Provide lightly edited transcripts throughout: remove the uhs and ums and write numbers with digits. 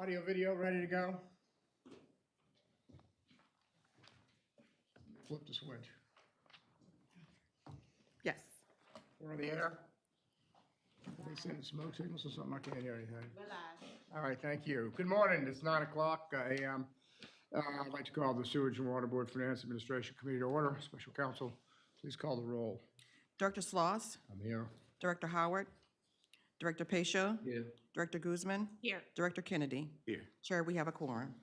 Audio, video, ready to go? Flip the switch. Yes. We're on the air? Are they sending smoke signals or something? I can't hear anything. We're live. All right, thank you. Good morning. It's 9 o'clock a.m. I'd like to call the Sewage and Water Board Finance Administration Committee to order. Special counsel, please call the roll. Director Sloss, I'm here. Director Howard, Director Pacho, Here. Director Guzman, Here. Director Kennedy. Here. Chair, we have a quorum.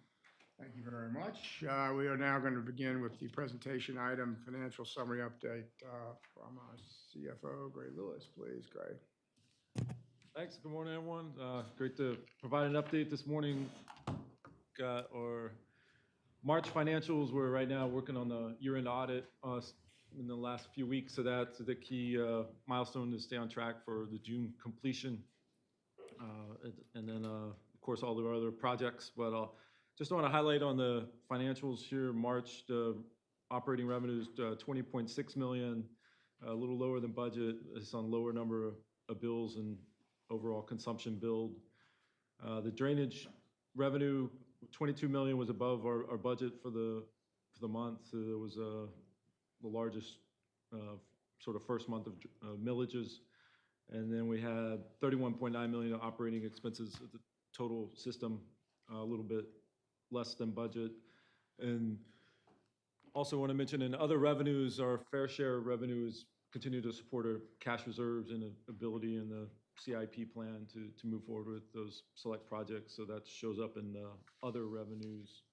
Thank you very much. We are now going to begin with the presentation item, financial summary update from our CFO, Gray Lewis. Please, Gray. Thanks. Good morning, everyone. Great to provide an update this morning. Got our March financials. We're right now working on the year-end audit in the last few weeks. So that's the key milestone to stay on track for the June completion. And then, of course, all the other projects. But just want to highlight on the financials here. March, the operating revenues, $20.6 million, a little lower than budget. It's on lower number of bills and overall consumption billed. The drainage revenue, $22 million, was above our budget for the month. So it was the largest sort of first month of millages. And then we had $31.9 million of operating expenses of the total system, a little bit less than budget. And also want to mention in other revenues, our fair share of revenues continue to support our cash reserves and ability in the CIP plan to move forward with those select projects. So that shows up in the other revenues.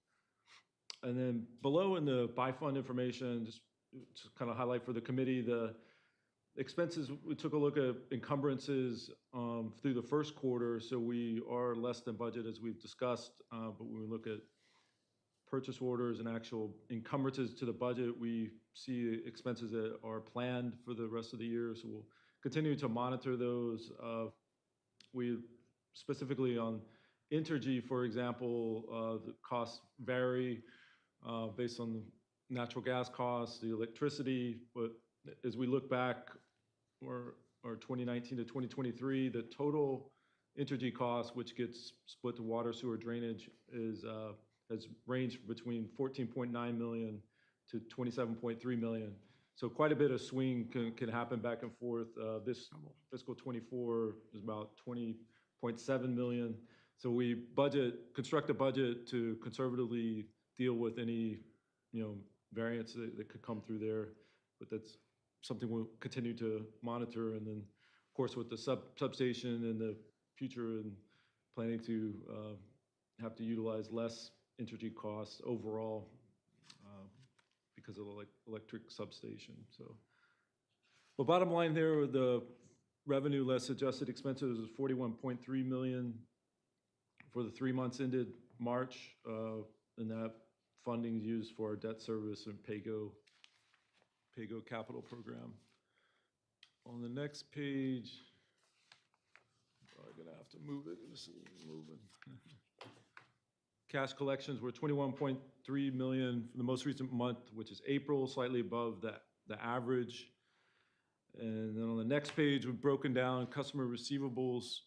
And then below in the by fund information, just to kind of highlight for the committee, the expenses, we took a look at encumbrances through the first quarter. So we are less than budget as we've discussed, but when we look at purchase orders and actual encumbrances to the budget, we see expenses that are planned for the rest of the year. So we'll continue to monitor those. We specifically on Entergy, for example, the costs vary based on the natural gas costs, the electricity. But as we look back, or 2019 to 2023, the total Entergy cost, which gets split to water, sewer, drainage, has ranged between $14.9 million to $27.3 million. So quite a bit of swing can happen back and forth. This fiscal 24 is about $20.7 million. So we construct a budget to conservatively deal with any, variance that could come through there. But that's something we'll continue to monitor. And then, of course, with the substation in the future and planning to have to utilize less Entergy costs overall because of the electric substation. So, but bottom line there, the revenue less adjusted expenses is $41.3 million for the 3 months ended March, and that funding is used for our debt service and PAYGO capital program. On the next page, I'm gonna have to move it. This is moving. Cash collections were $21.3 million for the most recent month, which is April, slightly above the average. And then on the next page, we've broken down customer receivables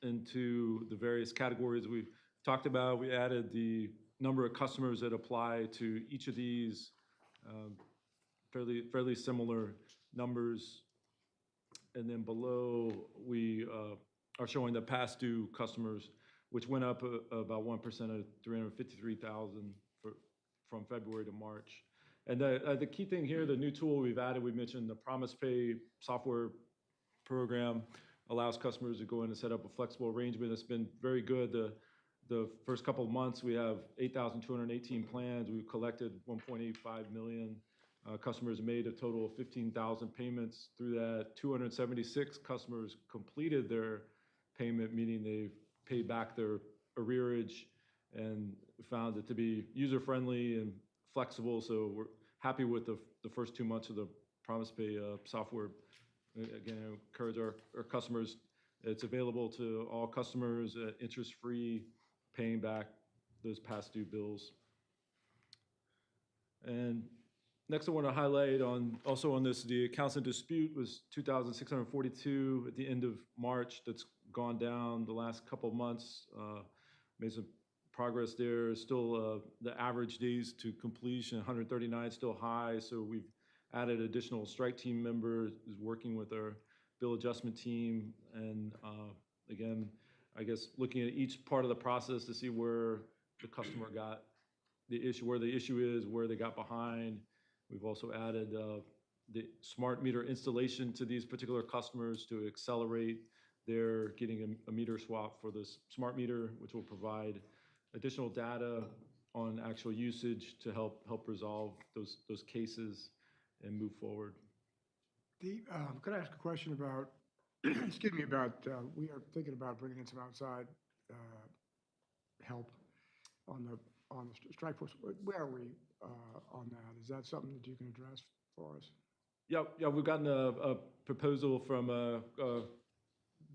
into the various categories we've talked about. We added the number of customers that apply to each of these, fairly similar numbers. And then below, we are showing the past due customers, which went up about 1% of 353,000 from February to March. And the key thing here, the new tool we've added, we mentioned the PromisePay software program allows customers to go in and set up a flexible arrangement. It's been very good. The first couple of months, we have 8,218 plans. We've collected 1.85 million. Customers made a total of 15,000 payments through that. 276 customers completed their payment, meaning they've paid back their arrearage, and found it to be user-friendly and flexible. So we're happy with the first 2 months of the PromisePay software. Again, I encourage our customers. It's available to all customers, interest-free, paying back those past due bills. And next, I want to highlight also on this, the accounts in dispute was 2,642 at the end of March. That's gone down the last couple of months, made some progress there. Still, the average days to completion, 139, still high. So we've added additional strike team members, is working with our bill adjustment team. And again, I guess looking at each part of the process to see where the customer got the issue, where the issue is, where they got behind. We've also added the smart meter installation to these particular customers to accelerate their getting a meter swap for this smart meter, which will provide additional data on actual usage to help resolve those cases and move forward. Could I ask a question about, excuse me, about, we are thinking about bringing in some outside help on the strike force. Where are we on that? Is that something that you can address for us? Yeah, we've gotten a proposal from a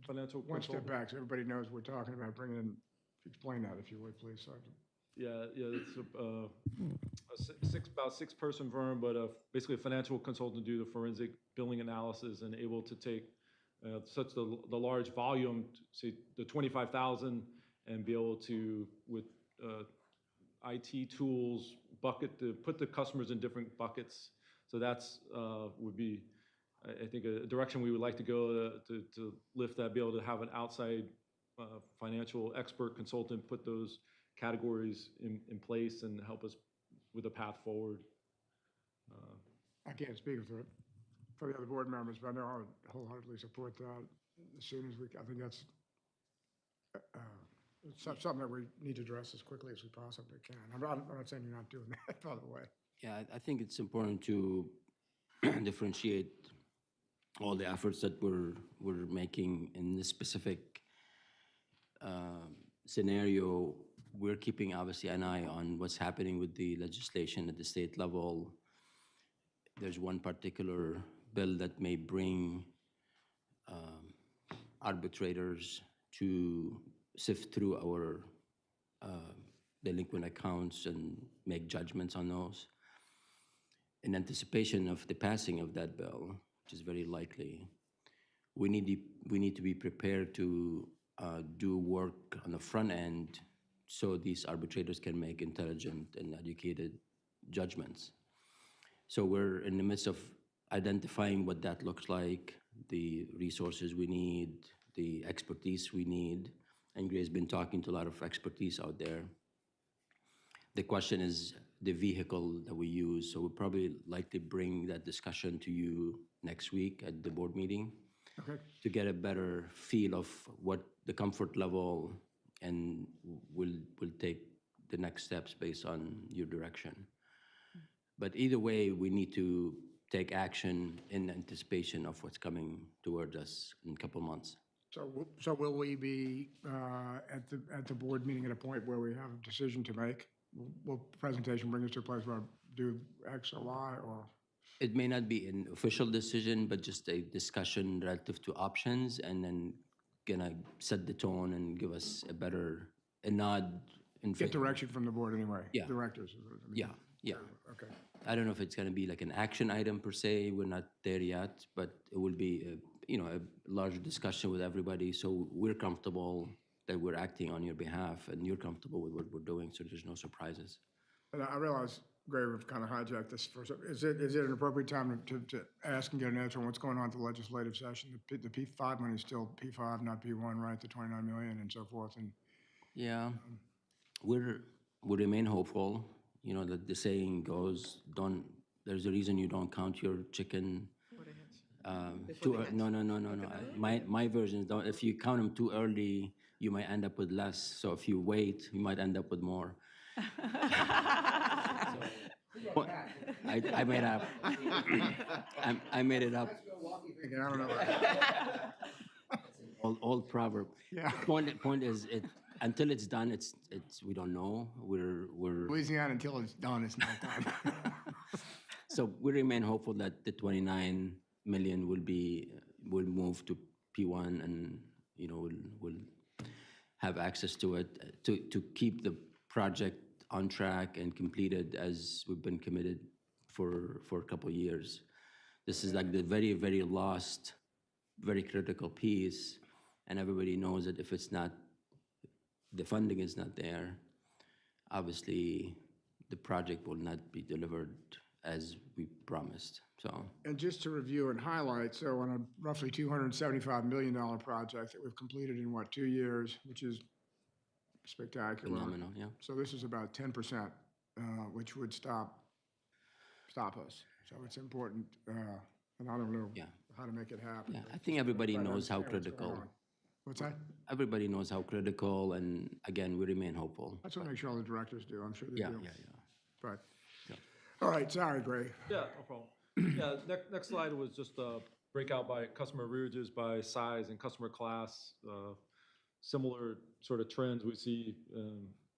financial One step consultant. back, so everybody knows we're talking about bringing in, explain that if you would, please, Sergeant. Yeah, it's about six-person firm, but basically a financial consultant to do the forensic billing analysis and able to take such the large volume, say the 25,000, and be able to, with IT tools, put the customers in different buckets. So that's would be, I think, a direction we would like to go to lift that, be able to have an outside financial expert consultant put those categories in place and help us with a path forward. I can't speak for the other board members, but I know I would wholeheartedly support that as soon as we, I think that's something that we need to address as quickly as we possibly can. I'm not saying you're not doing that, by the way. Yeah, I think it's important to differentiate all the efforts that we're making in this specific scenario. We're keeping obviously an eye on what's happening with the legislation at the state level. There's one particular bill that may bring arbitrators to sift through our delinquent accounts and make judgments on those. In anticipation of the passing of that bill, which is very likely, we need to be prepared to do work on the front end so these arbitrators can make intelligent and educated judgments. So we're in the midst of identifying what that looks like, the resources we need, the expertise we need. And Gray's been talking to a lot of expertise out there. The question is the vehicle that we use. So we'll probably likely bring that discussion to you next week at the board meeting. Okay. To get a better feel of what the comfort level, and we'll take the next steps based on your direction. But either way, we need to take action in anticipation of what's coming towards us in a couple months. So will we be at the board meeting at a point where we have a decision to make? Will presentation bring us to a place where do X or Y, or? It may not be an official decision, but just a discussion relative to options, and then gonna set the tone and give us a nod. Get direction from the board anyway? Yeah. Directors. I mean. Yeah. Okay. I don't know if it's gonna be like an action item per se. We're not there yet, but it will be a larger discussion with everybody, so we're comfortable that we're acting on your behalf, and you're comfortable with what we're doing, so there's no surprises. And I realize, Gray, we've kind of hijacked this for, is it an appropriate time to ask and get an answer on what's going on at the legislative session? The P5 money is still P5, not P1, right? The 29 million and so forth. And Yeah, we remain hopeful. You know that the saying goes, there's a reason you don't count your chicken. No. My version is, if you count them too early, you might end up with less. So if you wait, you might end up with more. I made up. I made it up. I don't know. Old proverb. Yeah. Point is, until it's done, it's we don't know. We're Louisiana, until it's done, it's not done. So we remain hopeful that the 29 million will move to P1, and we'll have access to it to keep the project on track and completed as we've been committed for a couple of years. This is like the very, very last, very critical piece, and everybody knows that if it's not the funding is not there, obviously, the project will not be delivered as we promised, so. And just to review and highlight, so on a roughly $275 million project that we've completed in what, 2 years, which is spectacular. Phenomenal, yeah. So this is about 10%, which would stop us. So it's important, and I don't know Yeah. how to make it happen. Yeah, but I think everybody try to knows how understand what's going critical. on. What's that? Everybody knows how critical, and again, we remain hopeful. I just want to make sure all the directors do. I'm sure they Yeah, do. yeah, yeah. But, all right, sorry, Gray. Yeah, no problem. Yeah, next slide was just breakout by customer arrearages by size and customer class. Similar sort of trends we see,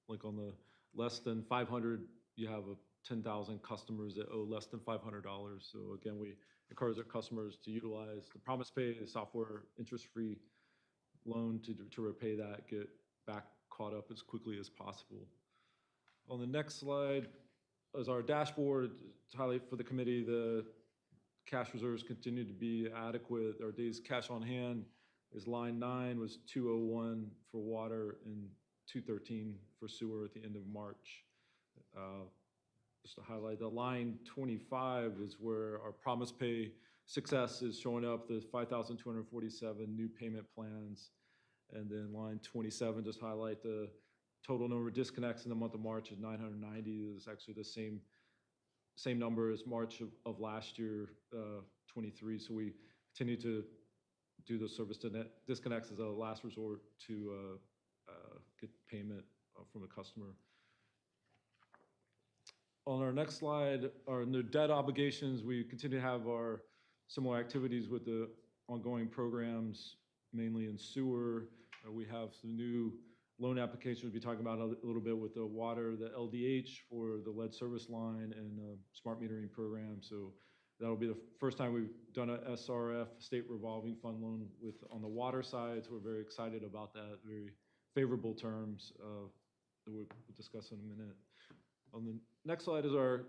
like on the less than 500, you have 10,000 customers that owe less than $500. So again, we encourage our customers to utilize the PromisePay, the software interest-free loan to repay that, get back caught up as quickly as possible. On the next slide is our dashboard to highlight for the committee. The cash reserves continue to be adequate. Our days cash on hand is line 9 was 201 for water and 213 for sewer at the end of March. Just to highlight, the line 25 is where our PromisePay success is showing up, the 5,247 new payment plans. And then line 27, just highlight the total number of disconnects in the month of March is 990. It's actually the same number as March of last year, 23. So we continue to do the service disconnects as a last resort to get payment from a customer. On our next slide are the debt obligations. We continue to have our similar activities with the ongoing programs, mainly in sewer. We have some new loan applications we'll be talking about a little bit with the water, the LDH for the lead service line and smart metering program. So that'll be the first time we've done a SRF, state revolving fund loan on the water side. So we're very excited about that, very favorable terms that we'll discuss in a minute. On the next slide is our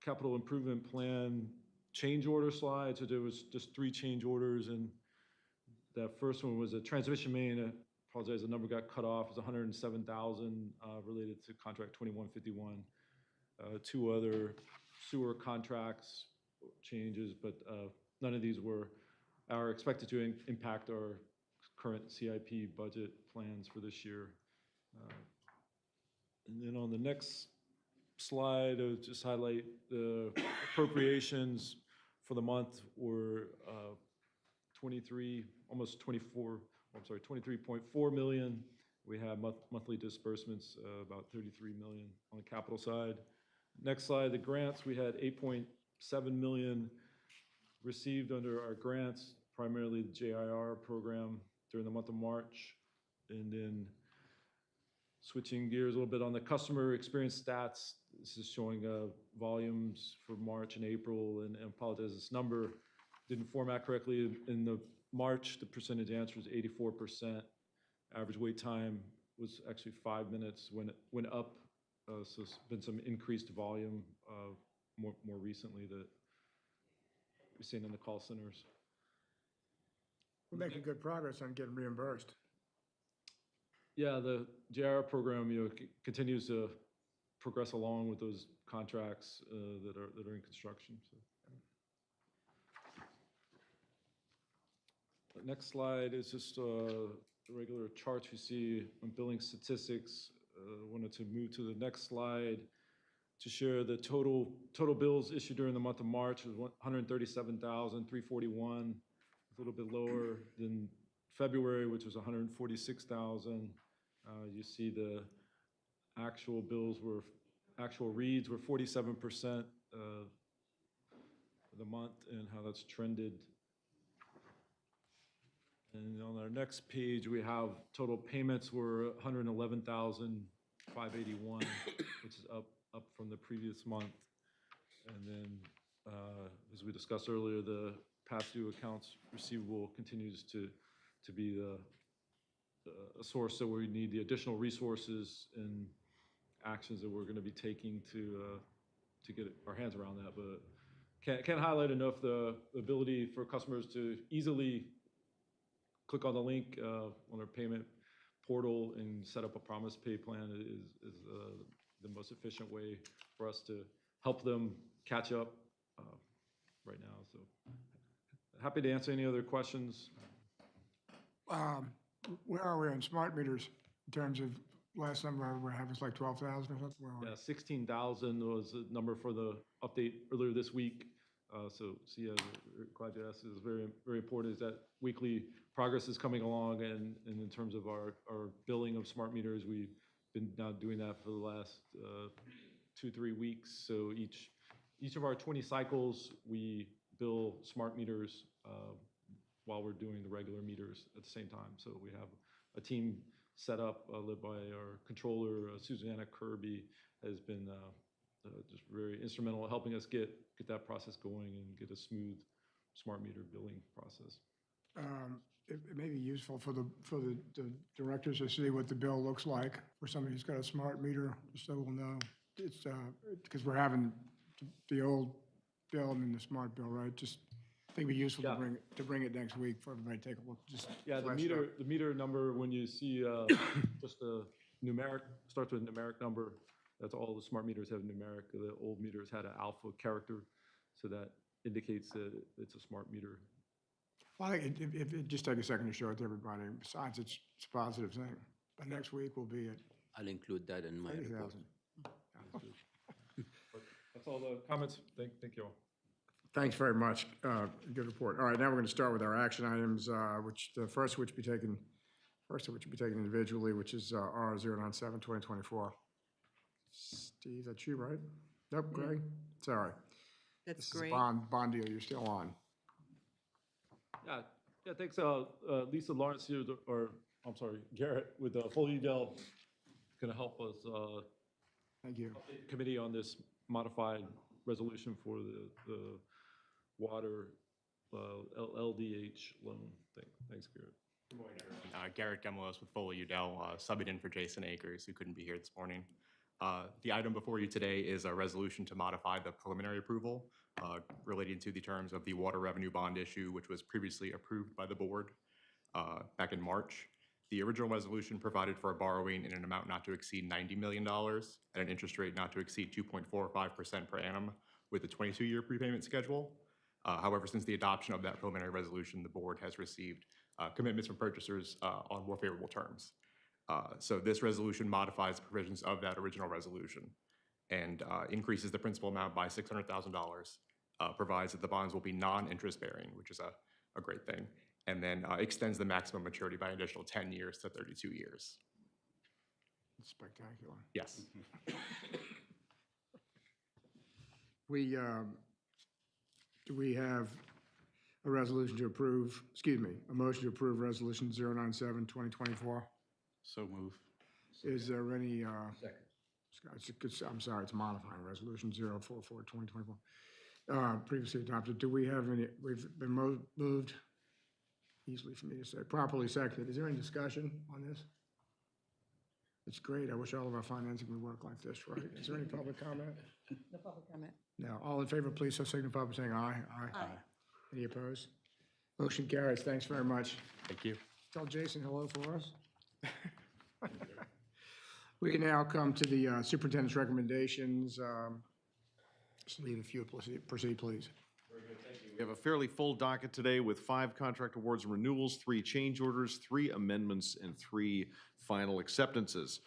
capital improvement plan change order slide. So there was just 3 change orders, and that first one was a transmission main. I apologize, the number got cut off. It was $107,000 related to contract 2151. 2 other sewer contracts changes, but none of these are expected to impact our current CIP budget plans for this year. And then on the next slide, I'll just highlight the appropriations for the month were 23.4 million. We have monthly disbursements, about 33 million on the capital side. Next slide, the grants, we had 8.7 million received under our grants, primarily the JIR program during the month of March. And then switching gears a little bit on the customer experience stats, this is showing volumes for March and April, and I apologize, this number didn't format correctly. In the March, the percentage answer is 84%. Average wait time was actually 5 minutes, went up. So there's been some increased volume more recently that we've seen in the call centers. We're making good progress on getting reimbursed. Yeah, the JIR program, continues to progress along with those contracts that are in construction. So. The next slide is just the regular charts you see on billing statistics. Wanted to move to the next slide to share the total bills issued during the month of March was 137,341, a little bit lower than February, which was 146,000. You see the actual reads were 47% of the month and how that's trended. And on our next page, we have total payments were 111,581, which is up from the previous month. And then, as we discussed earlier, the past due accounts receivable continues to be a source that we need the additional resources and actions that we're going to be taking to get our hands around that. But can't highlight enough the ability for customers to easily click on the link on our payment portal and set up a promise pay plan is the most efficient way for us to help them catch up right now. So happy to answer any other questions. Where are we on smart meters in terms of last number we have is like 12,000 or something? Where are we? Yeah, 16,000 was the number for the update earlier this week. So yeah, we're glad you asked. It's very, very important is that weekly progress is coming along, and in terms of our billing of smart meters, we've been now doing that for the last 2-3 weeks. So each of our 20 cycles, we bill smart meters while we're doing the regular meters at the same time. So we have a team set up, led by our controller, Susanna Kirby, has been just very instrumental in helping us get that process going and get a smooth smart meter billing process. It may be useful for the directors to see what the bill looks like for somebody who's got a smart meter, just so we'll know. It's because we're having the old bill and then the smart bill, right? Just I think it'd be useful Yeah. to bring it next week for everybody to take a look. Just Yeah, flash it up. the meter number, when you see just a numeric, starts with a numeric number, that's all the smart meters have numeric. The old meters had an alpha character, so that indicates that it's a smart meter. Well, I think if just take a second to show it to everybody. Besides, it's a positive thing. But next week we'll be at I'll include that in my report. 30,000. That's all the comments. Thank you all. Thanks very much. Good report. All right, now we're going to start with our action items, which the first of which will be taken individually, which is R097 2024. Steve, that's you, right? Nope, Greg? Sorry. That's This is a great. bond deal. You're still on. Yeah, thanks. Lisa Lawrence here, or I'm sorry, Garrett with Foley Dell, going to help us Thank you. update the committee on this modified resolution for the water LDH loan thing. Thanks, Garrett. Good morning, everyone. Garrett Gemelos with Foley Udell, subbing in for Jason Akers, who couldn't be here this morning. The item before you today is a resolution to modify the preliminary approval relating to the terms of the water revenue bond issue, which was previously approved by the board back in March. The original resolution provided for a borrowing in an amount not to exceed $90 million at an interest rate not to exceed 2.45% per annum with a 22-year prepayment schedule. However, since the adoption of that preliminary resolution, the board has received commitments from purchasers on more favorable terms. So this resolution modifies provisions of that original resolution and increases the principal amount by $600,000, provides that the bonds will be non-interest bearing, which is a great thing, and then extends the maximum maturity by an additional 10 years to 32 years. It's spectacular. Yes. Do we have a resolution to approve, a motion to approve Resolution 097 2024? So move. Is there any, I'm sorry, it's modifying Resolution 044 2024. Previously adopted. Do we have any, we've been moved, easily for me to say, properly seconded. Is there any discussion on this? It's great. I wish all of our financing would work like this, right? Is there any public comment? No public comment. No. All in favor, please so signify by saying aye. Aye. Any opposed? Motion carries. Thanks very much. Thank you. Tell Jason hello for us. We can now come to the superintendent's recommendations. Just leave a few, proceed, please. We have a fairly full docket today with 5 contract awards and renewals, 3 change orders, 3 amendments, and 3 final acceptances.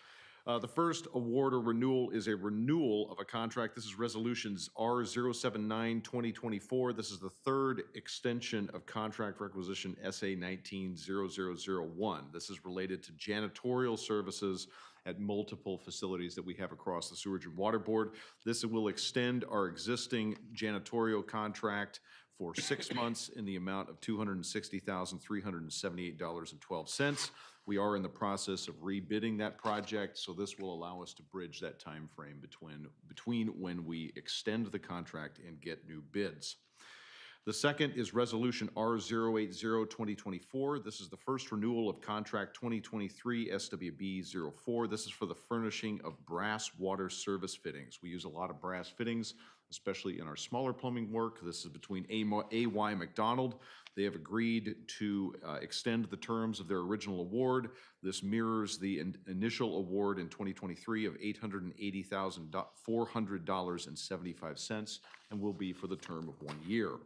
The first award or renewal is a renewal of a contract. This is Resolutions R079 2024. This is the 3rd extension of contract requisition SA 190001. This is related to janitorial services at multiple facilities that we have across the Sewerage and Water Board. This will extend our existing janitorial contract for 6 months in the amount of $260,378.12. We are in the process of rebidding that project, so this will allow us to bridge that time frame between when we extend the contract and get new bids. The second is Resolution R080 2024. This is the first renewal of Contract 2023 SWB 04. This is for the furnishing of brass water service fittings. We use a lot of brass fittings especially in our smaller plumbing work. This is between AY McDonald. They have agreed to extend the terms of their original award. This mirrors the initial award in 2023 of $880,400.75 and will be for the term of 1 year.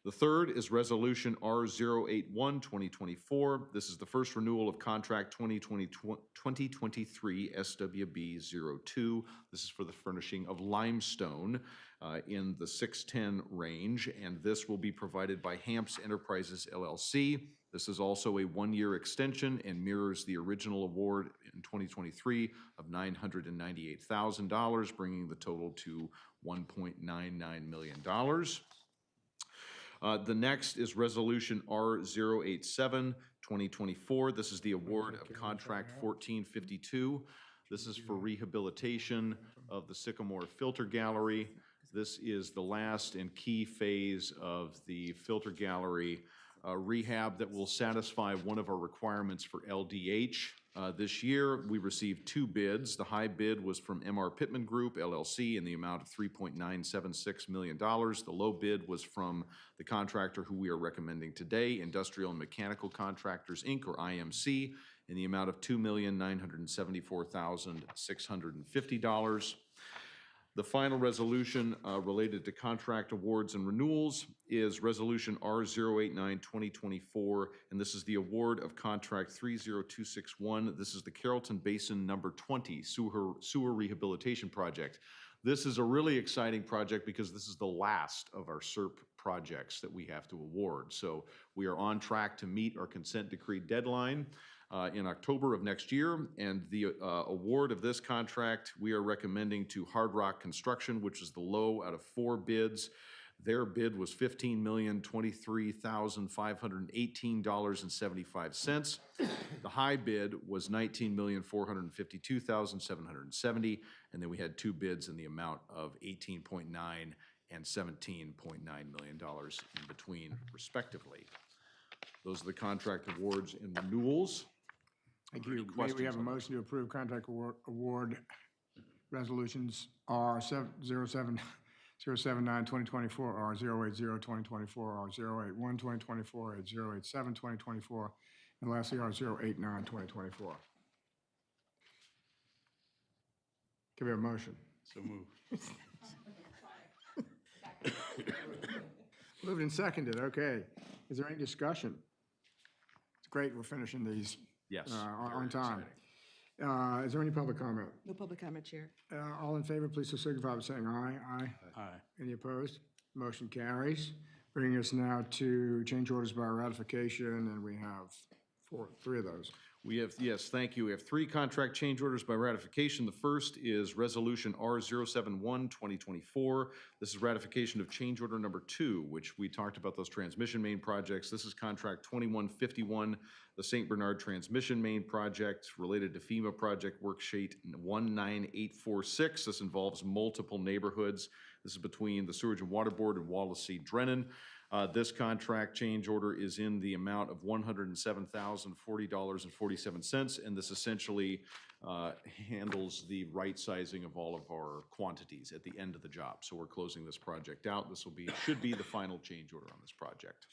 The third is Resolution R081-2024. This is the first renewal of contract 2023 SWB 02. This is for the furnishing of limestone in the 610 range, and this will be provided by Hamps Enterprises LLC. This is also a 1-year extension and mirrors the original award in 2023 of $998,000, bringing the total to $1.99 million. The next is Resolution R087-2024. This is the award of Contract 1452. This is for rehabilitation of the Sycamore Filter Gallery. This is the last and key phase of the filter gallery rehab that will satisfy one of our requirements for LDH. This year, we received 2 bids. The high bid was from MR Pittman Group, LLC, in the amount of $3.976 million. The low bid was from the contractor who we are recommending today, Industrial and Mechanical Contractors, Inc., or IMC, in the amount of $2,974,650. The final resolution related to contract awards and renewals is Resolution R089-2024, and this is the award of Contract 30261. This is the Carrollton Basin Number 20 Sewer Rehabilitation Project. This is a really exciting project because this is the last of our SERP projects that we have to award. So we are on track to meet our consent decree deadline in October of next year, and the award of this contract we are recommending to Hard Rock Construction, which is the low out of 4 bids. Their bid was $15,023,518.75. The high bid was $19,452,770, and then we had 2 bids in the amount of $18.9 and $17.9 million in between, respectively. Those are the contract awards and renewals. Thank Are there you. any May we questions have a on that? motion to approve contract award resolutions R079-2024, R080-2024, R081-2024, R087-2024, and lastly, R089-2024. Can we have a motion? So moved. Moved and seconded, okay. Is there any discussion? It's great we're finishing these Yes. on time. Is there any public comment? No public comment, Chair. All in favor, please so signify by saying aye. Aye. Aye. Any opposed? Motion carries. Bringing us now to change orders by ratification, and we have 3 of those. We have, yes, thank you. We have 3 contract change orders by ratification. The first is Resolution R071-2024. This is ratification of change order number 2, which we talked about those transmission main projects. This is contract 2151, the St. Bernard Transmission Main Project related to FEMA project worksheet 19846. This involves multiple neighborhoods. This is between the Sewerage and Water Board and Wallace C. Drennan. This contract change order is in the amount of $107,040.47, and this essentially handles the right sizing of all of our quantities at the end of the job. So we're closing this project out. This should be the final change order on this project.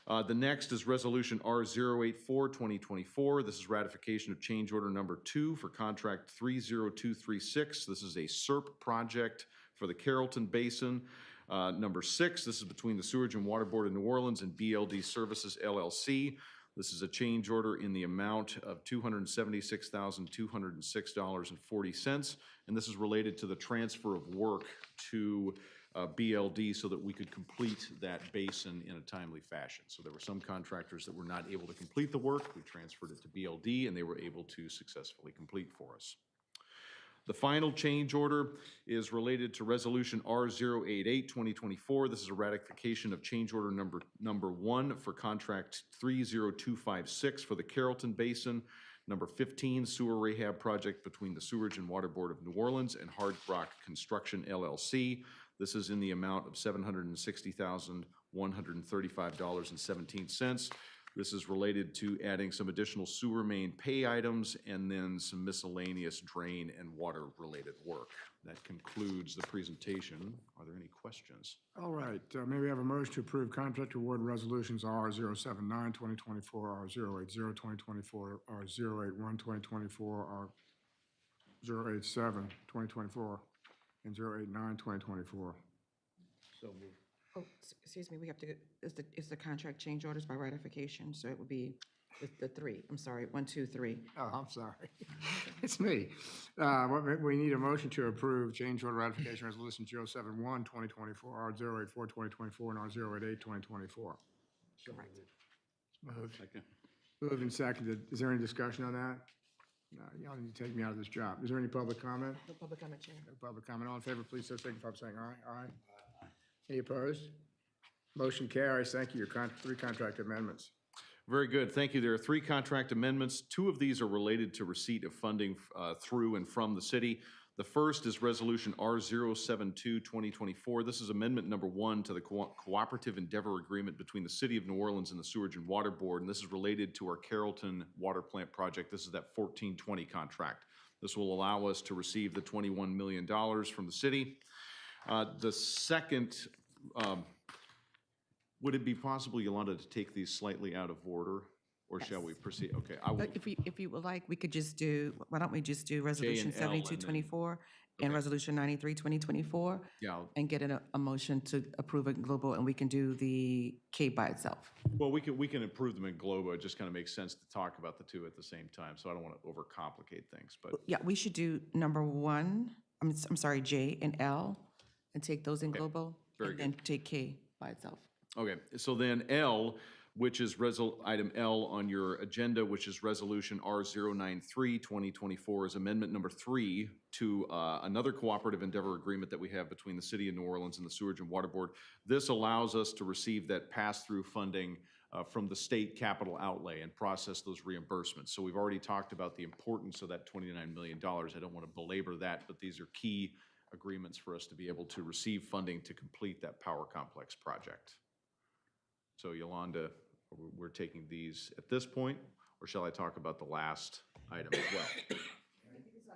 The next is Resolution R084-2024. This is ratification of change order number 2 for contract 30236. This is a SERP project for the Carrollton Basin. Number 6, this is between the Sewerage and Water Board of New Orleans and BLD Services LLC. This is a change order in the amount of $276,206.40, and this is related to the transfer of work to BLD so that we could complete that basin in a timely fashion. So there were some contractors that were not able to complete the work. We transferred it to BLD, and they were able to successfully complete for us. The final change order is related to Resolution R088-2024. This is a ratification of change order number 1 for contract 30256 for the Carrollton Basin. Number 15, sewer rehab project between the Sewerage and Water Board of New Orleans and Hard Rock Construction LLC. This is in the amount of $760,135.17. This is related to adding some additional sewer main pay items and then some miscellaneous drain and water-related work. That concludes the presentation. Are there any questions? All right, may we have a motion to approve contract award resolutions R079, 2024, R080, 2024, R081, 2024, R087, 2024, and 089, 2024. Oh, excuse me, we have to, is the contract change orders by ratification, so it would be the three, I'm sorry, 1, 2, 3. Oh, I'm sorry. It's me. We need a motion to approve change order ratification resolution 071, 2024, R084, 2024, and R088, 2024. Correct. Moved. Moved and seconded. Is there any discussion on that? No, y'all need to take me out of this job. Is there any public comment? No public comment, Chair. No public comment. All in favor, please so signify by saying aye. Aye. Any opposed? Motion carries. Thank you. Your three contract amendments. Very good, thank you. There are 3 contract amendments. 2 of these are related to receipt of funding through and from the city. The first is Resolution R072, 2024. This is amendment number 1 to the Cooperative Endeavor Agreement between the City of New Orleans and the Sewerage and Water Board, and this is related to our Carrollton Water Plant project. This is that 1420 contract. This will allow us to receive the $21 million from the city. The second, would it be possible, Yolanda, to take these slightly out of order? Or shall we proceed? Okay, I will. If you would like, we could just do, why don't we just do Resolution L and then- 7224 and Resolution 93, 2024? Yeah, And get a motion to approve it global, and we can do the K by itself. well, we can approve them in Globo. It just kind of makes sense to talk about the 2 at the same time, so I don't want to overcomplicate things, but. Yeah, we should do number 1, I'm sorry, J and L, and take those in global. very And then take K by itself. Okay, so then L, which is item L on your agenda, which is Resolution R093, 2024, is amendment number 3 to another cooperative endeavor agreement that we have between the City of New Orleans and the Sewerage and Water Board. This allows us to receive that pass-through funding from the state capital outlay and process those reimbursements. So we've already talked about the importance of that $29 million. I don't want to belabor that, but these are key agreements for us to be able to receive funding to complete that power complex project. So Yolanda, we're taking these at this point, or shall I talk about the last item as well?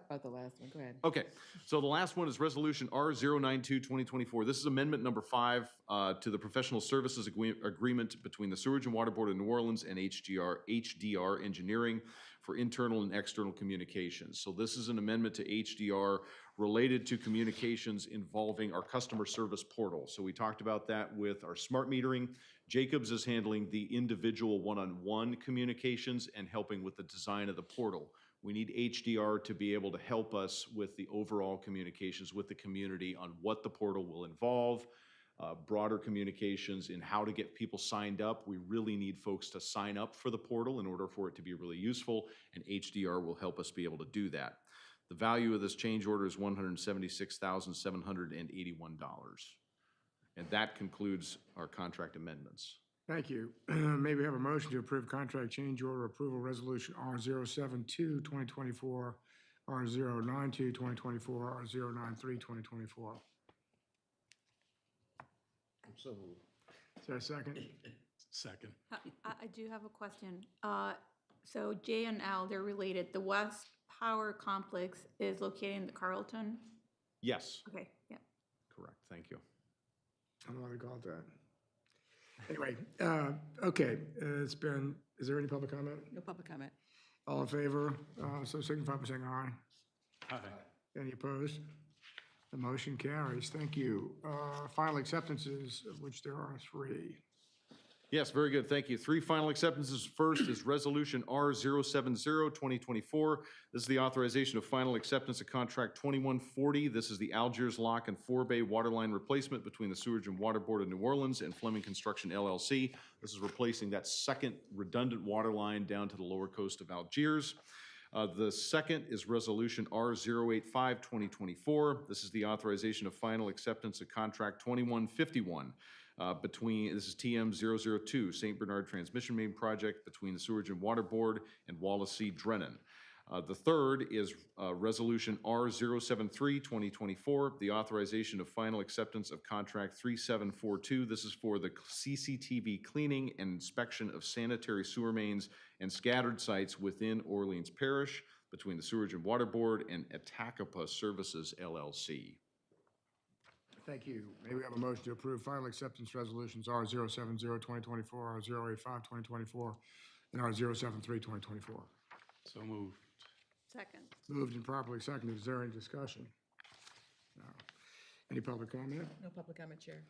About the last one, go ahead. Okay, so the last one is Resolution R092, 2024. This is amendment number 5 to the Professional Services Agreement between the Sewerage and Water Board of New Orleans and HDR Engineering for internal and external communications. So this is an amendment to HDR related to communications involving our customer service portal. So we talked about that with our smart metering. Jacobs is handling the individual one-on-one communications and helping with the design of the portal. We need HDR to be able to help us with the overall communications with the community on what the portal will involve, broader communications in how to get people signed up. We really need folks to sign up for the portal in order for it to be really useful, and HDR will help us be able to do that. The value of this change order is $176,781. And that concludes our contract amendments. Thank you. May we have a motion to approve contract change order approval resolution R072, 2024, R092, 2024, R093, 2024? So moved. Is there a second? Second. I do have a question. So J and L, they're related. The West Power Complex is located in the Carrollton? Yes, Okay, yeah. correct, thank you. I don't know what to call it that. Anyway, okay, is there any public comment? No public comment. All in favor, so signify by saying aye. Aye. Any opposed? The motion carries. Thank you. Final acceptances, of which there are 3. Yes, very good, thank you. 3 final acceptances. First is Resolution R070, 2024. This is the authorization of final acceptance of Contract 2140. This is the Algiers Lock and Forebay Waterline Replacement between the Sewerage and Water Board of New Orleans and Fleming Construction LLC. This is replacing that second redundant water line down to the lower coast of Algiers. The second is Resolution R085, 2024. This is the authorization of final acceptance of Contract 2151. This is TM002, St. Bernard Transmission Main Project between the Sewerage and Water Board and Wallace C. Drennan. The third is Resolution R-073-2024, the authorization of final acceptance of Contract 3742. This is for the CCTV cleaning and inspection of sanitary sewer mains and scattered sites within Orleans Parish between the Sewerage and Water Board and Attakapas Services LLC. Thank you. May we have a motion to approve final acceptance resolutions R-070-2024, R-085-2024, and R-073-2024? So moved. Second. Moved and properly seconded. Is there any discussion? No. Any public comment? No public comment, Chair.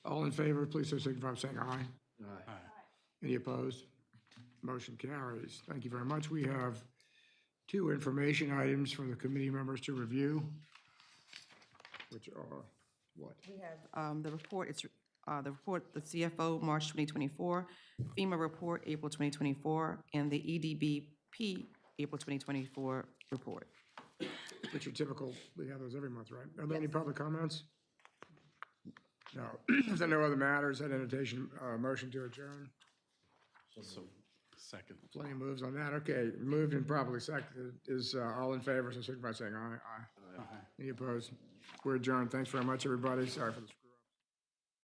All in favor, please so signify by saying aye. Aye. Any opposed? Motion carries. Thank you very much. We have 2 information items for the committee members to review, which are what? We have the report, it's the report, the CFO, March 2024, FEMA report, April 2024, and the EDBP, April 2024 report. Which are typical, we have those every month, right? Are there any public comments? No. If there are no other matters, I'd entertain a motion to adjourn. So, second. Plenty of moves on that. Okay, moved and properly seconded. Is all in favor, so signify by saying aye. Aye. Aye. Any opposed? We're adjourned. Thanks very much, everybody. Sorry for the screw.